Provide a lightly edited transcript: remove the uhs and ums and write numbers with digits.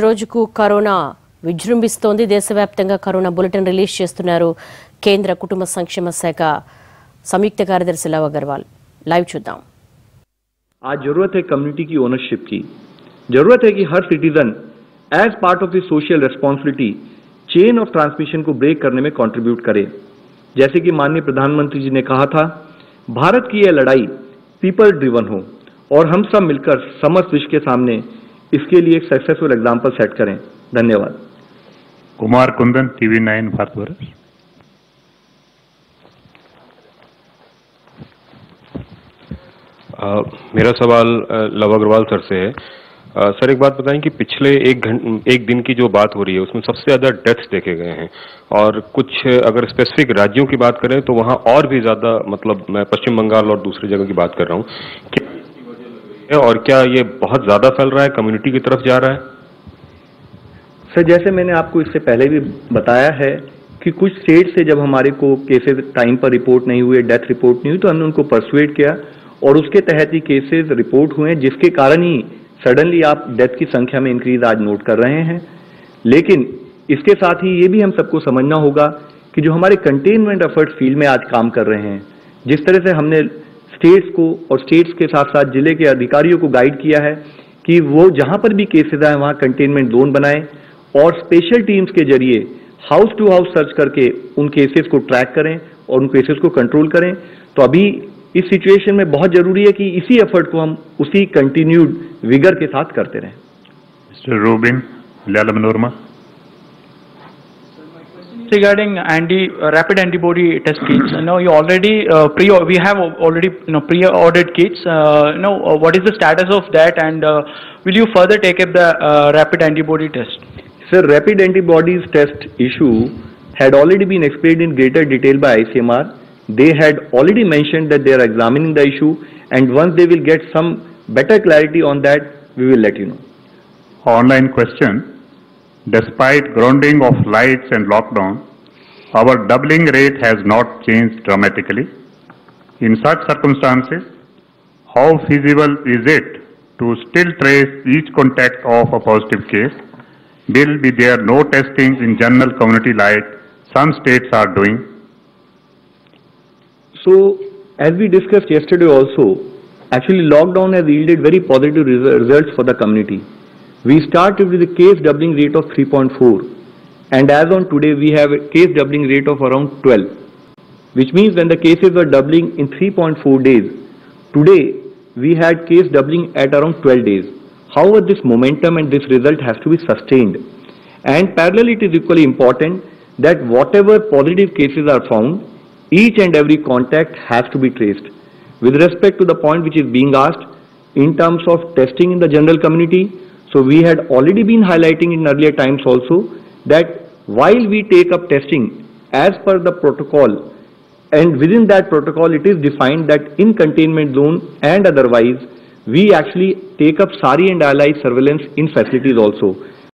రోజుకు కరోనా విజృంభిస్తోంది. దేశవ్యాప్తంగా corona bulletin release చేస్తున్నారు కేంద్ర కుటుంబ సంక్షేమ శాఖ సంయుక్త కార్యదర్శి లవ్ అగర్వాల్. లైవ్ చూద్దాం. आज जरूरत है कम्युनिटी की ओनरशिप की. जरूरत है कि हर citizen as part of his social responsibility chain of transmission को ब्रेक करने में कंट्रीब्यूट करे. जैसे कि माननीय प्रधानमंत्री जी ने कहा था, भारत की यह लड़ाई पीपल ड्रिवन हो और हम सब मिलकर समस्त विश्व के सामने इसके लिए एक सक्सेसफुल एग्जाम्पल सेट करें. धन्यवाद. कुमार कुंदन, TV9 भारतवर्ष. मेरा सवाल लव अग्रवाल सर से है. सर, एक बात बताएं कि पिछले एक दिन की जो बात हो रही है उसमें सबसे ज्यादा डेथ्स देखे गए हैं और कुछ अगर स्पेसिफिक राज्यों की बात करें तो वहां और भी ज्यादा, मतलब मैं पश्चिम बंगाल और दूसरी जगह की बात कर रहा हूं. क्या इसकी वजह लग रही है और क्या ये बहुत ज्यादा फैल रहा है, कम्युनिटी की तरफ जा रहा है? सर, जैसे मैंने आपको इससे पहले भी बताया है कि कुछ स्टेट से जब हमारे को केसेस टाइम पर रिपोर्ट नहीं हुए, डेथ रिपोर्ट नहीं हुई, तो हमने उनको परसुएट किया और उसके तहत ही केसेस रिपोर्ट हुए, जिसके कारण ही सडनली आप डेथ की संख्या में इंक्रीज आज नोट कर रहे हैं. लेकिन इसके साथ ही ये भी हम सबको समझना होगा कि जो हमारे कंटेनमेंट एफर्ट्स फील्ड में आज काम कर रहे हैं, जिस तरह से हमने स्टेट्स को और स्टेट्स के साथ साथ जिले के अधिकारियों को गाइड किया है कि वो जहां पर भी केसेस आए वहां कंटेनमेंट जोन बनाएं और स्पेशल टीम्स के जरिए हाउस टू हाउस सर्च करके उन केसेस को ट्रैक करें और उन केसेस को कंट्रोल करें. तो अभी इस सिचुएशन में बहुत जरूरी है कि इसी एफर्ट को हम उसी कंटिन्यूड विगर के साथ करते रहें. Mr. Rubin, Lalam Norma. Regarding rapid antibody test kits, you already we have already pre-ordered kits. What is the status of that, and will you further take up the rapid antibody test? Sir, rapid antibodies test issue had already been explained in greater detail by ICMR. They had already mentioned that they are examining the issue, and once they will get some better clarity on that, we will let you know. Online question. Despite grounding of lights and lockdown, our doubling rate has not changed dramatically. In such circumstances, how feasible is it to still trace each contact of a positive case? Will be there no testing in general community like some states are doing? So, as we discussed yesterday also, actually lockdown has yielded very positive results for the community. We started with a case doubling rate of 3.4, and as on today we have a case doubling rate of around 12, which means when the cases were doubling in 3.4 days, today we had case doubling at around 12 days. However, this momentum and this result has to be sustained, and parallel it is equally important that whatever positive cases are found, each and every contact has to be traced. With respect to the point which is being asked in terms of testing in the general community, so we had already been highlighting in earlier times also that while we take up testing as per the protocol, and within that protocol it is defined that in containment zone and otherwise we actually take up SARI and allied surveillance in facilities also.